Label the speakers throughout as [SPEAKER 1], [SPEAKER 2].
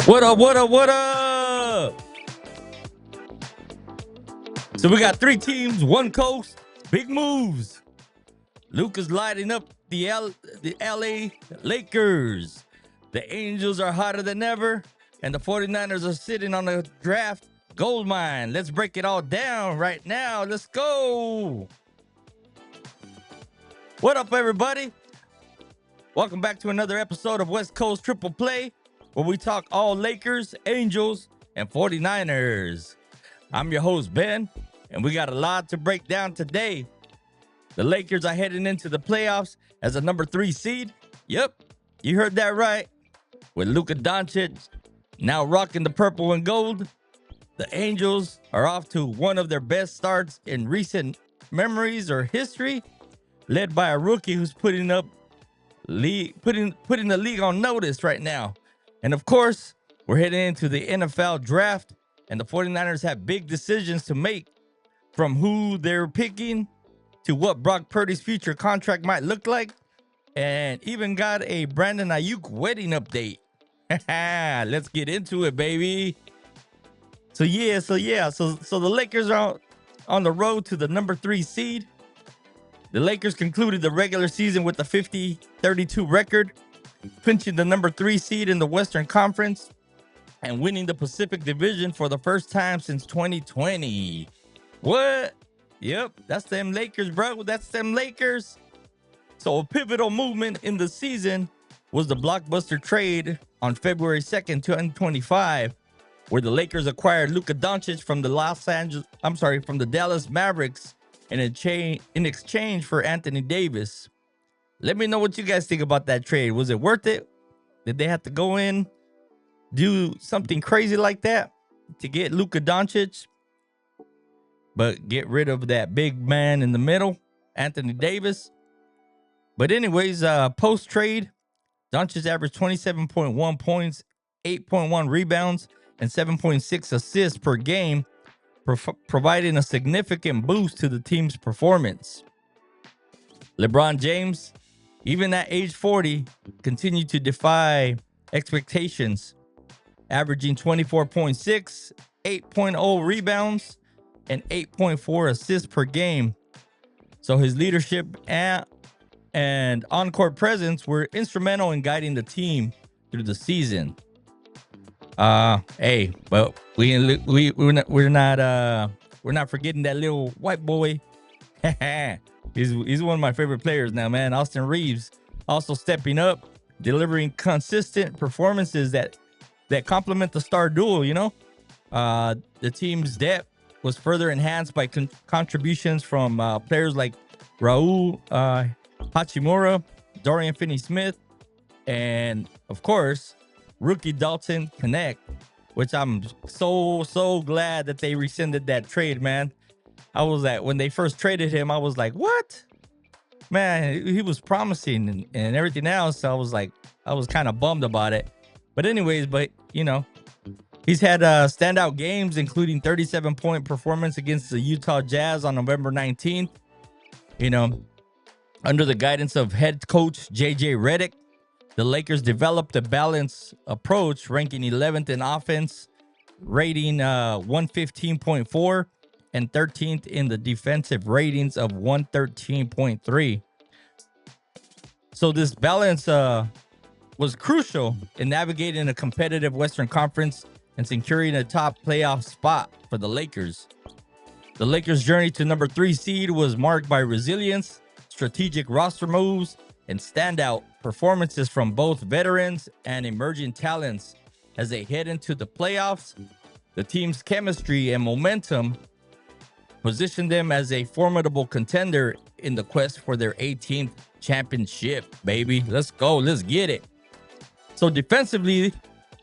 [SPEAKER 1] What up, what up, what up? So we got three teams, one coast, big moves. Luka's lighting up the LA Lakers. The Angels are hotter than ever, and the 49ers are sitting on a draft gold mine. Let's break it all down right now. Let's go. What up, everybody? Welcome back to another episode of West Coast Triple Play, where we talk all Lakers, Angels, and 49ers. I'm your host, Ben, and we got a lot to break down today. The Lakers are heading into the playoffs as a number 3 seed. Yep, you heard that right. With Luka Dončić now rocking the purple and gold, the Angels are off to one of their best starts in recent memories or history, led by a rookie who's putting the league on notice right now. And of course, we're heading into the NFL draft, and the 49ers have big decisions to make, from who they're picking to what Brock Purdy's future contract might look like, and even got a Brandon Aiyuk wedding update. Let's get into it, baby. So the Lakers are on the road to the number 3 seed. The Lakers concluded the regular season with a 50-32 record, clinching the number 3 seed in the Western Conference and winning the Pacific Division for the first time since 2020. What? Yep, that's them Lakers, bro. That's them Lakers. So a pivotal movement in the season was the blockbuster trade on February 2nd, 2025, where the Lakers acquired Luka Dončić from the Dallas Mavericks in exchange for Anthony Davis. Let me know what you guys think about that trade. Was it worth it? Did they have to go in, do something crazy like that to get Luka Dončić, but get rid of that big man in the middle, Anthony Davis? But anyways, post-trade, Doncic averaged 27.1 points, 8.1 rebounds, and 7.6 assists per game, providing a significant boost to the team's performance. LeBron James, even at age 40, continued to defy expectations, averaging 24.6, 8.0 rebounds, and 8.4 assists per game. So his leadership and on-court presence were instrumental in guiding the team through the season. Hey, but we're not forgetting that little white boy. he's one of my favorite players now, man. Austin Reeves also stepping up, delivering consistent performances that complement the star duo. The team's depth was further enhanced by contributions from players like Raul Hachimura, Dorian Finney-Smith, and of course, rookie Dalton Knecht, which I'm so glad that they rescinded that trade, man. When they first traded him, I was like, what? Man, he was promising and everything else. I was kind of bummed about it. But anyways, he's had standout games, including 37-point performance against the Utah Jazz on November 19th. Under the guidance of head coach J.J. Redick, the Lakers developed a balanced approach, ranking 11th in offense, rating 115.4, and 13th in the defensive ratings of 113.3. So this balance was crucial in navigating a competitive Western Conference and securing a top playoff spot for the Lakers. The Lakers' journey to number 3 seed was marked by resilience, strategic roster moves, and standout performances from both veterans and emerging talents. As they head into the playoffs, the team's chemistry and momentum position them as a formidable contender in the quest for their 18th championship, baby. Let's go. Let's get it. So defensively,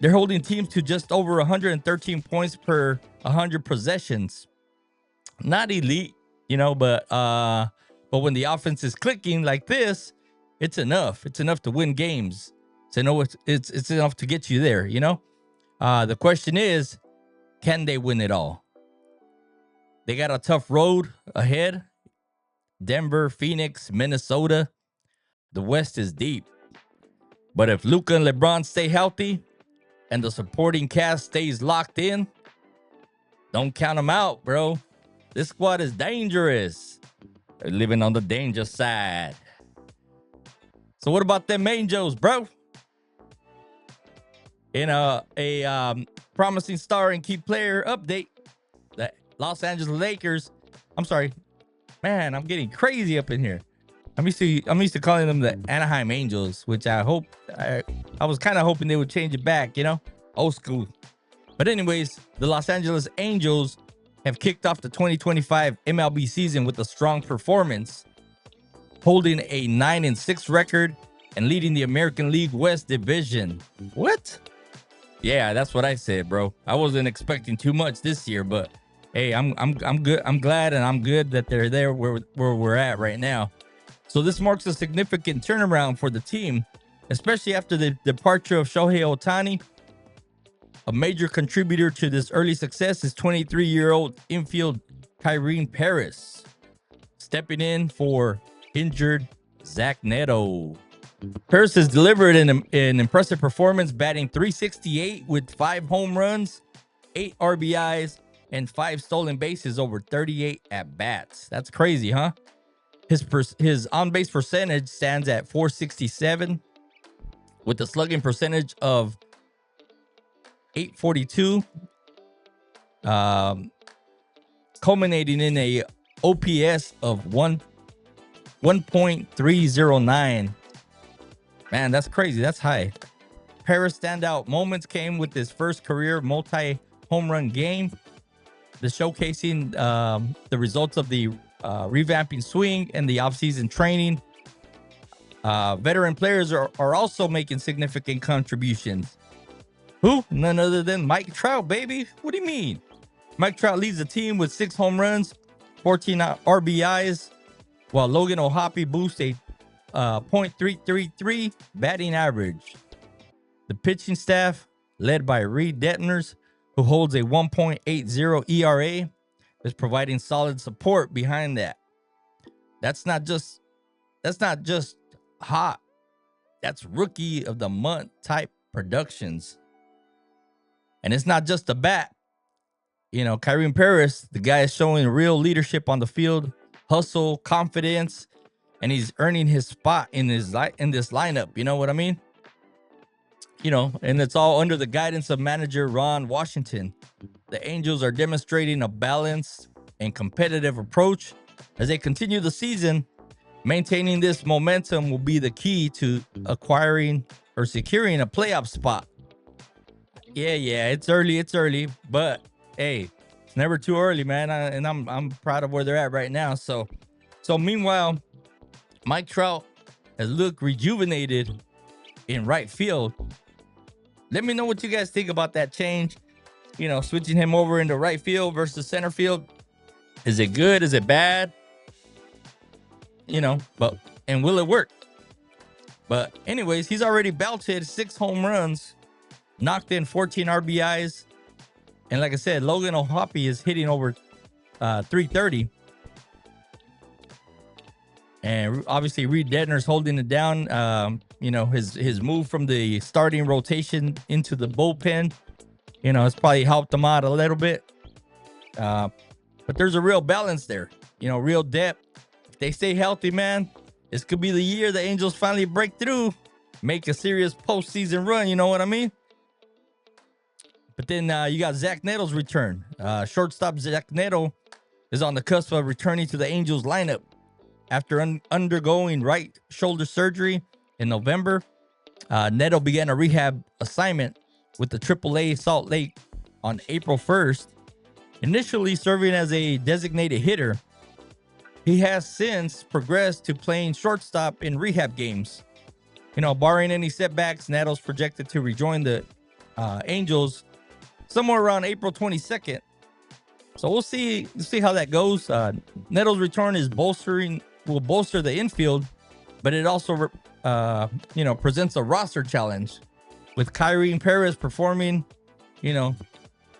[SPEAKER 1] they're holding teams to just over 113 points per 100 possessions. Not elite, but when the offense is clicking like this, it's enough. It's enough to win games. It's enough to get you there, The question is, can they win it all? They got a tough road ahead. Denver, Phoenix, Minnesota. The West is deep. But if Luka and LeBron stay healthy, and the supporting cast stays locked in, don't count them out, bro. This squad is dangerous. They're living on the danger side. So what about them Angels, bro? In a promising star and key player update, the Los Angeles Lakers. I'm sorry, man. I'm getting crazy up in here. I'm used to calling them the Anaheim Angels, which I was kind of hoping they would change it back, old school. But anyways, the Los Angeles Angels have kicked off the 2025 MLB season with a strong performance, holding a 9-6 record and leading the American League West Division. What? Yeah, that's what I said, bro. I wasn't expecting too much this year, but hey, I'm good. I'm glad and I'm good that they're there where we're at right now. So this marks a significant turnaround for the team, especially after the departure of Shohei Ohtani. A major contributor to this early success is 23-year-old infield Kyren Paris, stepping in for injured Zach Neto. Paris has delivered an impressive performance, batting .368 with 5 home runs, 8 RBIs, and 5 stolen bases over 38 at-bats. That's crazy, huh? His on-base percentage stands at .467 with a slugging percentage of .842, culminating in a OPS of 1.309. Man, that's crazy. That's high. Paris' standout moments came with his first career multi-home run game, the showcasing the results of the revamping swing and the offseason training. Veteran players are also making significant contributions. Who? None other than Mike Trout, baby. What do you mean? Mike Trout leads the team with 6 home runs, 14 RBIs, while Logan O'Hoppe boosts a .333 batting average. The pitching staff, led by Reed Detmers, who holds a 1.80 ERA, is providing solid support behind that. That's not just hot. That's rookie of the month type productions. And it's not just the bat. Kyren Paris, the guy is showing real leadership on the field, hustle, confidence, and he's earning his spot in this lineup. You know what I mean? And it's all under the guidance of manager Ron Washington. The Angels are demonstrating a balanced and competitive approach as they continue the season. Maintaining this momentum will be the key to acquiring or securing a playoff spot. Yeah, it's early, but hey, it's never too early, man. I'm proud of where they're at right now. So meanwhile, Mike Trout has looked rejuvenated in right field. Let me know what you guys think about that change. Switching him over into right field versus center field. Is it good? Is it bad? And will it work? But anyways, he's already belted 6 home runs, knocked in 14 RBIs. And like I said, Logan O'Hoppe is hitting over 330. And obviously Reed Detner's holding it down. His move from the starting rotation into the bullpen, it's probably helped him out a little bit. But there's a real balance there, real depth. If they stay healthy, man, this could be the year the Angels finally break through, make a serious postseason run. You know what I mean? But then you got Zach Neto's return. Shortstop Zach Neto is on the cusp of returning to the Angels lineup after undergoing right shoulder surgery in November. Neto began a rehab assignment with the AAA Salt Lake on April 1st, initially serving as a designated hitter. He has since progressed to playing shortstop in rehab games. Barring any setbacks, Neto's projected to rejoin the Angels somewhere around April 22nd. So we'll see how that goes. Neto's return will bolster the infield, but it also presents a roster challenge. With Kyren Paris performing,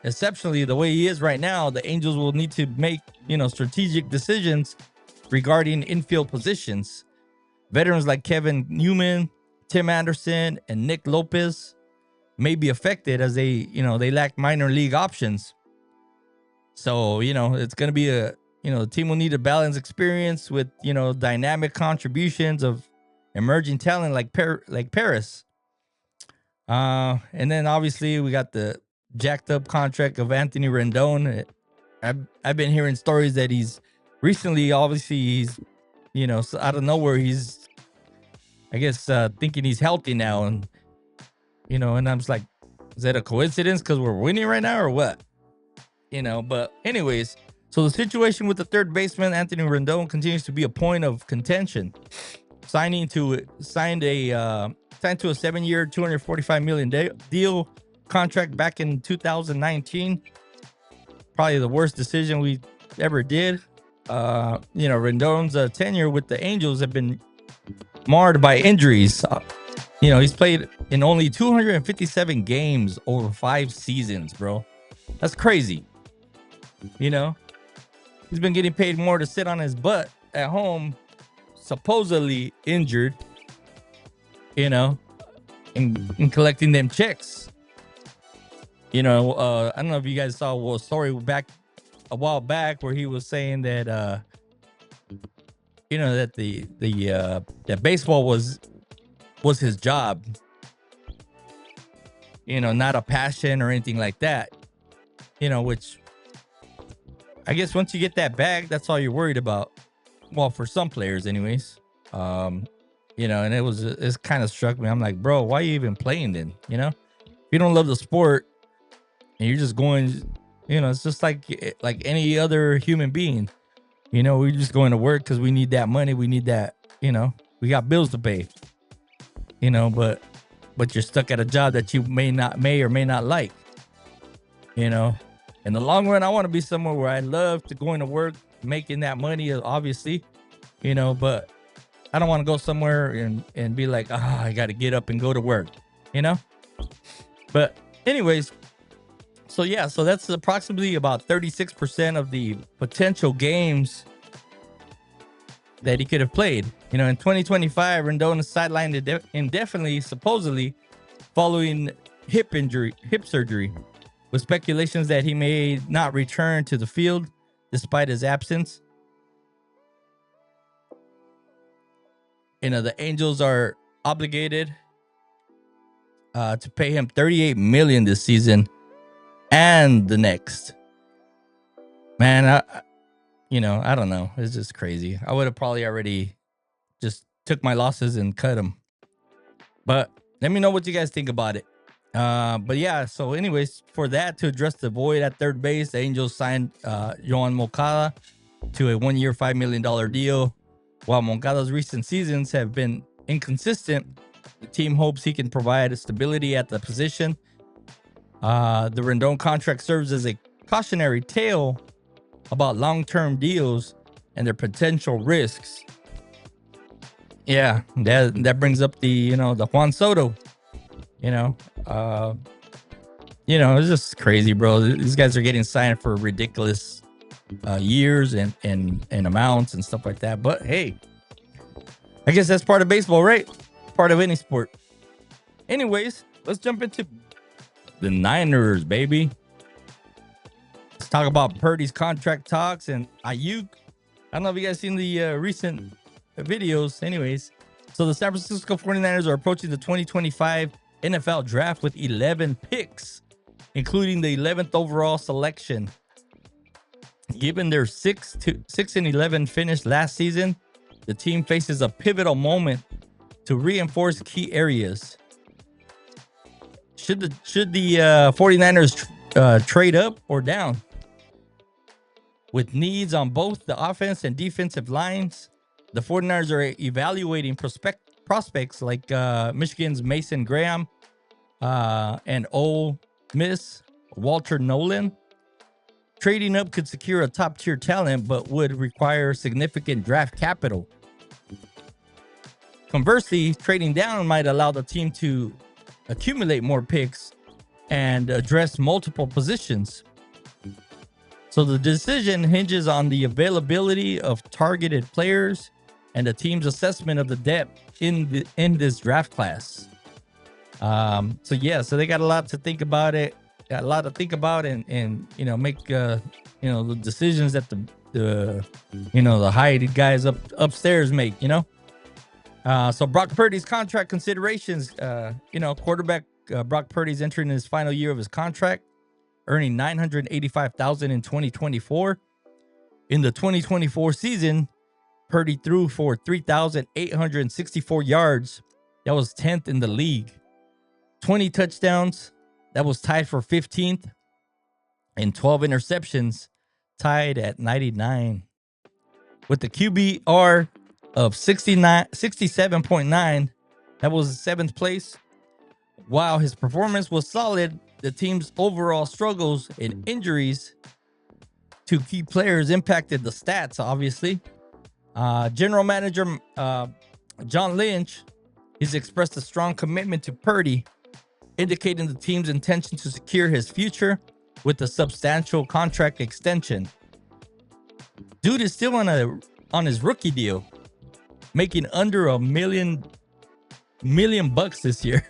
[SPEAKER 1] exceptionally the way he is right now, the Angels will need to make, strategic decisions regarding infield positions. Veterans like Kevin Newman, Tim Anderson, and Nick Lopez may be affected as they lack minor league options. So, it's going to be the team will need a balanced experience with, dynamic contributions of emerging talent like Paris. And then obviously we got the jacked up contract of Anthony Rendon. I've been hearing stories that he's recently, obviously, he's, so out of nowhere, he's, I guess, thinking he's healthy now. And, and I'm just like, is that a coincidence because we're winning right now or what? But anyways, so the situation with the third baseman, Anthony Rendon, continues to be a point of contention. Signed to a 7-year, $245 million deal contract back in 2019. Probably the worst decision we ever did. Rendon's tenure with the Angels have been marred by injuries. He's played in only 257 games over 5 seasons, bro. That's crazy. He's been getting paid more to sit on his butt at home, supposedly injured, and collecting them checks. I don't know if you guys saw a story back a while back where he was saying that that that baseball was his job, not a passion or anything like that, which I guess once you get that bag, that's all you're worried about. Well, for some players anyways. And it's kind of struck me. I'm like, bro, why are you even playing then? If you don't love the sport and you're just going, it's just like any other human being. We're just going to work because we need that money. We need that, we got bills to pay. But you're stuck at a job that you may or may not like. In the long run, I want to be somewhere where I love to going to work, making that money, obviously, but I don't want to go somewhere and be like, I got to get up and go to work, But anyways, so that's approximately about 36% of the potential games that he could have played. In 2025, Rendon is sidelined indefinitely, supposedly following hip surgery, with speculations that he may not return to the field despite his absence. The Angels are obligated to pay him $38 million this season and the next. Man, I don't know. It's just crazy. I would have probably already just took my losses and cut him. But let me know what you guys think about it. But yeah, so anyways, for that, to address the void at third base, the Angels signed Yoan Moncada to a 1-year, $5 million deal. While Moncada's recent seasons have been inconsistent, the team hopes he can provide stability at the position. The Rendon contract serves as a cautionary tale about long-term deals and their potential risks. Yeah, that brings up the Juan Soto. It's just crazy, bro. These guys are getting signed for ridiculous years and amounts and stuff like that. But hey, I guess that's part of baseball, right? Part of any sport. Anyways, let's jump into the Niners, baby. Let's talk about Purdy's contract talks and Aiyuk. I don't know if you guys seen the recent videos. Anyways, so the San Francisco 49ers are approaching the 2025 NFL draft with 11 picks, including the 11th overall selection. Given their 6-11 finish last season, the team faces a pivotal moment to reinforce key areas. Should the 49ers trade up or down? With needs on both the offense and defensive lines, the 49ers are evaluating prospects like Michigan's Mason Graham and Ole Miss Walter Nolan. Trading up could secure a top-tier talent, but would require significant draft capital. Conversely, trading down might allow the team to accumulate more picks and address multiple positions. So the decision hinges on the availability of targeted players and the team's assessment of the depth in this draft class. So they got a lot to think about it. Got a lot to think about and make the decisions that the hired guys upstairs make. So Brock Purdy's contract considerations. Quarterback Brock Purdy's entering his final year of his contract, earning $985,000 in 2024. In the 2024 season, Purdy threw for 3,864 yards. That was 10th in the league. 20 touchdowns. That was tied for 15th. And 12 interceptions, tied at 99. With the QBR of 67.9, that was 7th place. While his performance was solid, the team's overall struggles and injuries to key players impacted the stats, obviously. General manager John Lynch has expressed a strong commitment to Purdy, indicating the team's intention to secure his future with a substantial contract extension. Dude is still on his rookie deal, making under $1 million this year.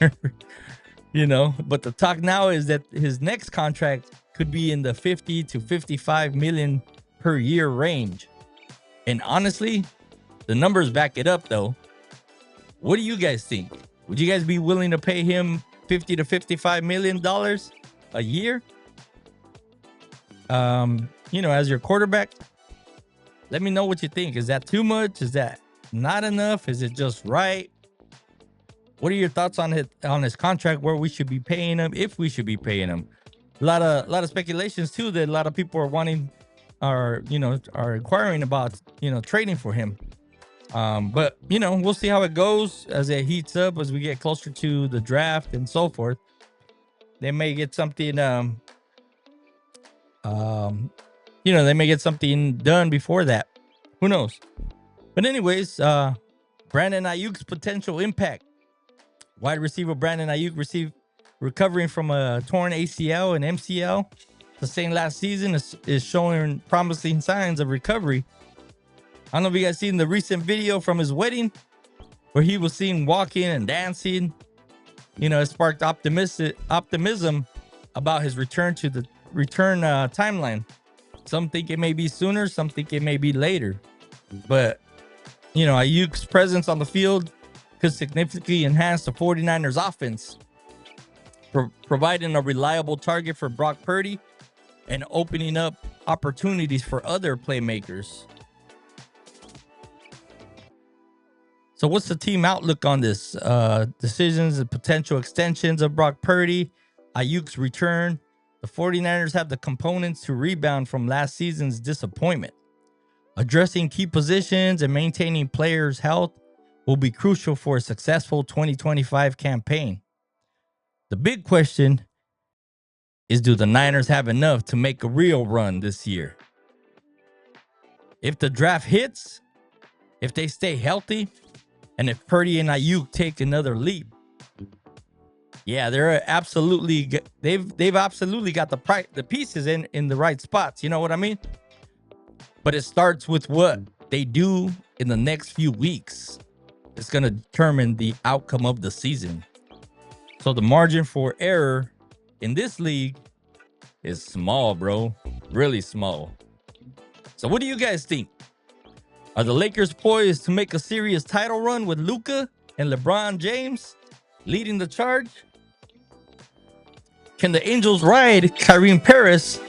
[SPEAKER 1] But the talk now is that his next contract could be in the 50 to 55 million per year range. And honestly, the numbers back it up though. What do you guys think? Would you guys be willing to pay him $50 to $55 million a year? As your quarterback? Let me know what you think. Is that too much? Is that not enough? Is it just right? What are your thoughts on his contract? Where we should be paying him? If we should be paying him? A lot of speculations too that a lot of people are inquiring about trading for him. But we'll see how it goes as it heats up as we get closer to the draft and so forth. They may get something they may get something done before that. Who knows? But anyways, Brandon Aiyuk's potential impact. Wide receiver Brandon Aiyuk recovering from a torn ACL and MCL sustained last season is showing promising signs of recovery. I don't know if you guys seen the recent video from his wedding where he was seen walking and dancing. It sparked optimism about his return to the timeline. Some think it may be sooner, some think it may be later. But, Aiyuk's presence on the field could significantly enhance the 49ers offense, providing a reliable target for Brock Purdy and opening up opportunities for other playmakers. So what's the team outlook on this? Decisions and potential extensions of Brock Purdy, Aiyuk's return. The 49ers have the components to rebound from last season's disappointment. Addressing key positions and maintaining players' health will be crucial for a successful 2025 campaign. The big question is, do the Niners have enough to make a real run this year? If the draft hits, if they stay healthy, and if Purdy and Aiyuk take another leap, yeah, they've absolutely got the pieces in the right spots. You know what I mean? But it starts with what they do in the next few weeks. It's going to determine the outcome of the season. So the margin for error in this league is small, bro. Really small. So what do you guys think? Are the Lakers poised to make a serious title run with Luka and LeBron James leading the charge? Can the Angels ride Kyren Paris,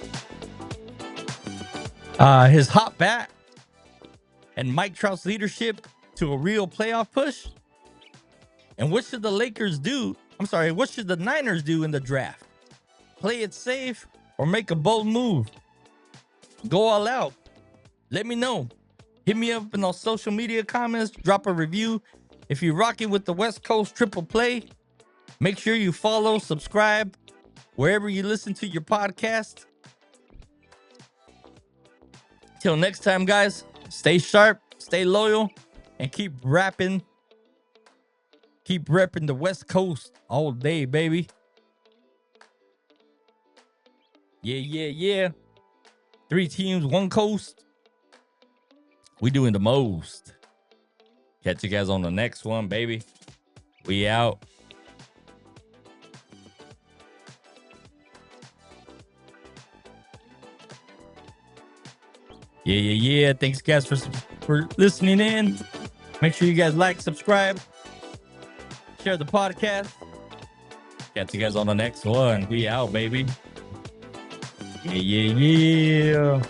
[SPEAKER 1] his hot bat, and Mike Trout's leadership to a real playoff push? And what should the what should the Niners do in the draft? Play it safe or make a bold move? Go all out. Let me know. Hit me up in those social media comments. Drop a review. If you're rocking with the West Coast Triple Play, make sure you follow, subscribe, wherever you listen to your podcast. Till next time, guys, stay sharp, stay loyal, and keep rapping. Keep repping the West Coast all day, baby. Yeah. 3 teams, 1 coast. We doing the most. Catch you guys on the next one, baby. We out. Yeah. Thanks, guys, for listening in. Make sure you guys like, subscribe, share the podcast. Catch you guys on the next one. We out, baby. Yeah.